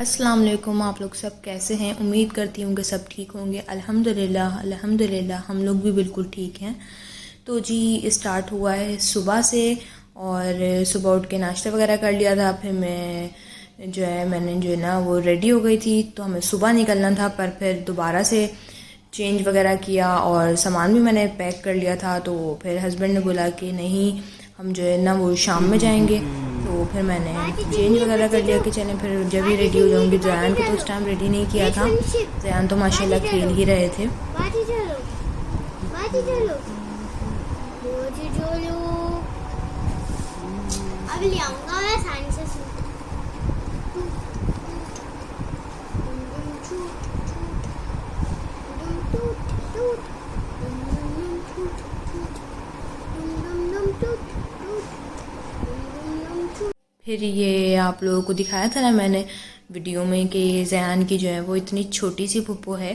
अस्सलाम वालेकुम। आप लोग सब कैसे हैं? उम्मीद करती हूँ कि सब ठीक होंगे। अल्हम्दुलिल्लाह अल्हम्दुलिल्लाह हम लोग भी बिल्कुल ठीक हैं। तो जी स्टार्ट हुआ है सुबह से, और सुबह उठ के नाश्ता वगैरह कर लिया था। फिर मैंने जो है ना वो रेडी हो गई थी, तो हमें सुबह निकलना था, पर फिर दोबारा से चेंज वगैरह किया और सामान भी मैंने पैक कर लिया था। तो फिर हस्बैंड ने बोला कि नहीं, हम जो है ना वो शाम में जाएंगे। तो फिर मैंने चेंज वगैरह कर लिया कि चलें, फिर जब ही रेडी हो जाऊंगी। जयान को तो उस टाइम रेडी नहीं किया था, जयान तो माशाल्लाह खेल ही रहे थे। अब ले आऊंगा मैं साइंस से सूट। फिर ये आप लोगों को दिखाया था ना मैंने वीडियो में कि जयान की जो है वो इतनी छोटी सी फुप्पो है।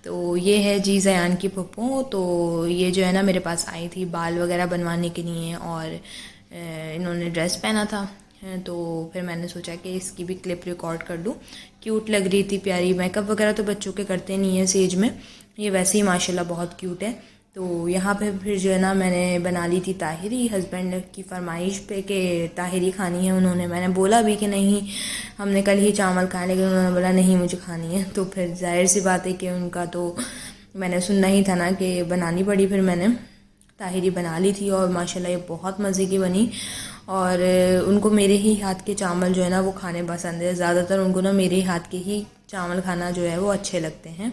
तो ये है जी जयान की फुप्पो। तो ये जो है ना मेरे पास आई थी बाल वगैरह बनवाने के लिए, और इन्होंने ड्रेस पहना था। तो फिर मैंने सोचा कि इसकी भी क्लिप रिकॉर्ड कर लूँ। क्यूट लग रही थी, प्यारी। मेकअप वगैरह तो बच्चों के करते नहीं है इस एज में, ये वैसे ही माशाल्लाह बहुत क्यूट है। तो यहाँ पे फिर जो है ना मैंने बना ली थी ताहिरी, हस्बैंड की फरमाइश पे कि ताहिरी खानी है उन्होंने। मैंने बोला भी कि नहीं, हमने कल ही चावल खाए, लेकिन उन्होंने बोला नहीं मुझे खानी है। तो फिर जाहिर सी बात है कि उनका तो मैंने सुनना ही था ना कि बनानी पड़ी। फिर मैंने ताहिरी बना ली थी और माशाल्लाह ये बहुत मज़े की बनी। और उनको मेरे ही हाथ के चावल जो है ना वो खाने पसंद है। ज़्यादातर उनको ना मेरे हाथ के ही चावल खाना जो है वो अच्छे लगते हैं।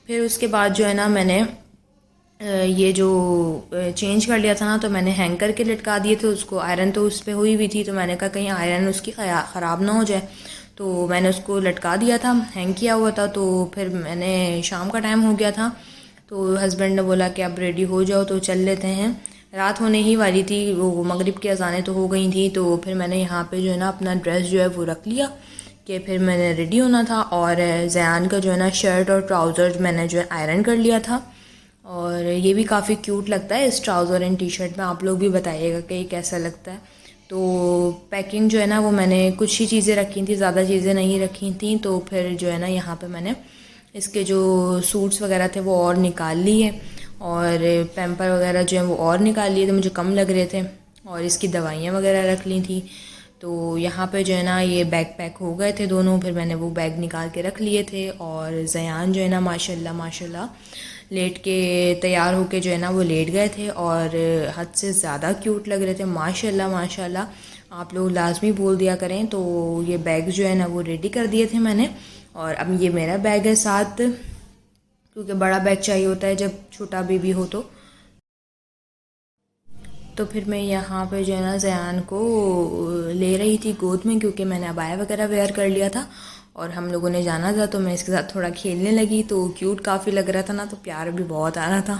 फिर उसके बाद जो है ना मैंने ये जो चेंज कर लिया था ना, तो मैंने हैंग करके लटका दिए थे उसको। आयरन तो उस पर हुई हुई थी, तो मैंने कहा कहीं आयरन उसकी ख़राब ना हो जाए, तो मैंने उसको लटका दिया था, हैंग किया हुआ था। तो फिर मैंने शाम का टाइम हो गया था, तो हस्बैंड ने बोला कि अब रेडी हो जाओ तो चल लेते हैं। रात होने ही वाली थी, वो मगरिब की अज़ानें तो हो गई थी। तो फिर मैंने यहाँ पे जो है ना अपना ड्रेस जो है वो रख लिया कि फिर मैंने रेडी होना था। और जयान का जो है ना शर्ट और ट्राउज़र मैंने जो है आयरन कर लिया था, और ये भी काफ़ी क्यूट लगता है इस ट्राउज़र एंड टी शर्ट में। आप लोग भी बताइएगा कि ये कैसा लगता है। तो पैकिंग जो है ना वो मैंने कुछ ही चीज़ें रखी थी, ज़्यादा चीज़ें नहीं रखी थी। तो फिर जो है ना यहाँ पे मैंने इसके जो सूट्स वगैरह थे वो और निकाल लिए, और पैम्पर वगैरह जो है वो और निकाल लिए थे, मुझे कम लग रहे थे। और इसकी दवाइयाँ वगैरह रख ली थी। तो यहाँ पे जो है ना ये बैग पैक हो गए थे दोनों। फिर मैंने वो बैग निकाल के रख लिए थे, और जयान जो है ना माशाल्लाह माशाल्लाह लेट के तैयार होके जो है ना वो लेट गए थे, और हद से ज़्यादा क्यूट लग रहे थे माशाल्लाह माशाल्लाह। आप लोग लाजमी बोल दिया करें। तो ये बैग जो है ना वो रेडी कर दिए थे मैंने, और अब ये मेरा बैग है साथ, क्योंकि बड़ा बैग चाहिए होता है जब छोटा बेबी हो। तो फिर मैं यहाँ पे जो है ना जयान को ले रही थी गोद में, क्योंकि मैंने अबाया वगैरह वेयर कर लिया था और हम लोगों ने जाना था। तो मैं इसके साथ थोड़ा खेलने लगी, तो क्यूट काफ़ी लग रहा था ना, तो प्यार भी बहुत आ रहा था।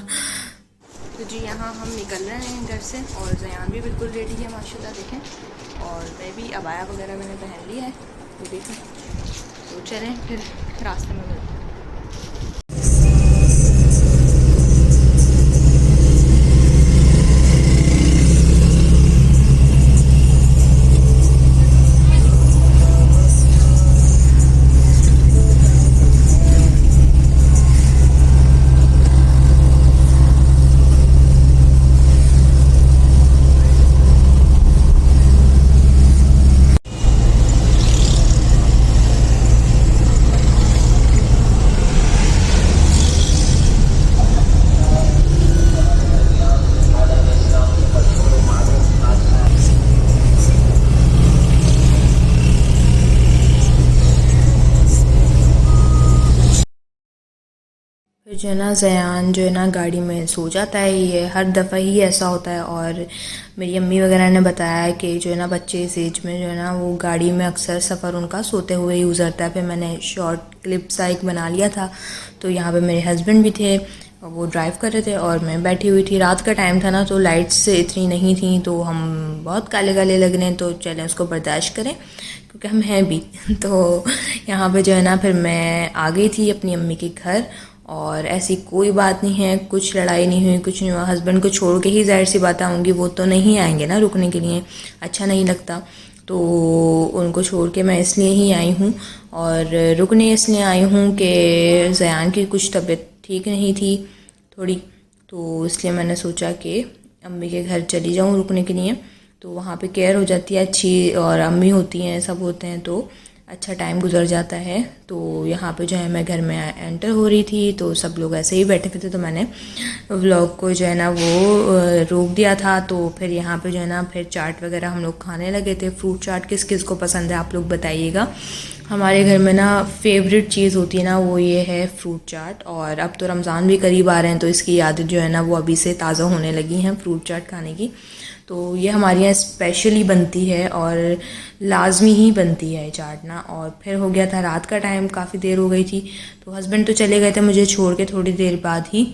तो जी यहाँ हम निकल रहे हैं घर से, और जयान भी बिल्कुल रेडी है माशाल्लाह, देखें। और मैं भी अबाया वगैरह मैंने पहन लिया है, तो देखें। तो चलें फिर रास्ते में मिलते हैं। फिर जो है ना जयान जो है ना गाड़ी में सो जाता है, ये हर दफ़ा ही ऐसा होता है। और मेरी अम्मी वगैरह ने बताया कि जो है ना बच्चे इस एज में जो है ना वो गाड़ी में अक्सर सफ़र उनका सोते हुए ही गुजरता है। फिर मैंने शॉर्ट क्लिप सा एक बना लिया था। तो यहाँ पे मेरे हस्बैंड भी थे, वो ड्राइव कर रहे थे और मैं बैठी हुई थी। रात का टाइम था ना, तो लाइट्स इतनी नहीं थी, तो हम बहुत काले काले लग रहे हैं, तो चलें उसको बर्दाश्त करें क्योंकि हम हैं भी। तो यहाँ पे जो है ना फिर मैं आ गई थी अपनी अम्मी के घर, और ऐसी कोई बात नहीं है, कुछ लड़ाई नहीं हुई, कुछ नहीं हुआ। हस्बैंड को छोड़ के ही जाहिर सी बात आऊँगी, वो तो नहीं आएंगे ना रुकने के लिए, अच्छा नहीं लगता। तो उनको छोड़ के मैं इसलिए ही आई हूँ और रुकने इसलिए आई हूँ कि ज़यान की कुछ तबीयत ठीक नहीं थी थोड़ी, तो इसलिए मैंने सोचा कि अम्मी के घर चली जाऊँ रुकने के लिए, तो वहाँ पे केयर हो जाती है अच्छी और अम्मी होती हैं सब होते हैं तो अच्छा टाइम गुजर जाता है। तो यहाँ पे जो है मैं घर में एंटर हो रही थी तो सब लोग ऐसे ही बैठे हुए थे, तो मैंने व्लॉग को जो है ना वो रोक दिया था। तो फिर यहाँ पे जो है ना फिर चाट वगैरह हम लोग खाने लगे थे। फ्रूट चाट किस किस को पसंद है आप लोग बताइएगा। हमारे घर में ना फेवरेट चीज़ होती है ना वो ये है फ्रूट चाट, और अब तो रमज़ान भी करीब आ रहे हैं तो इसकी आदत जो है ना वो अभी से ताज़ा होने लगी हैं फ्रूट चाट खाने की। तो ये हमारे यहाँ स्पेशली बनती है और लाजमी ही बनती है चाट ना। और फिर हो गया था रात का टाइम, काफ़ी देर हो गई थी, तो हस्बैंड तो चले गए थे मुझे छोड़ के थोड़ी देर बाद ही।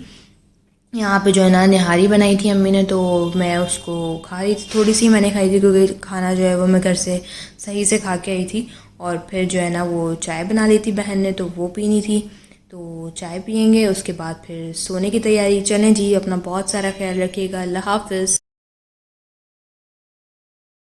यहाँ पे जो है ना निहारी बनाई थी अम्मी ने, तो मैं उसको खा रही थी, थोड़ी सी मैंने खाई थी क्योंकि खाना जो है वो मैं घर से सही से खा के आई थी। और फिर जो है ना वो चाय बना ली थी बहन ने, तो वो पीनी थी, तो चाय पियेंगे उसके बाद फिर सोने की तैयारी। चलें जी, अपना बहुत सारा ख्याल रखिएगा। अल्लाह हाफ़िज़।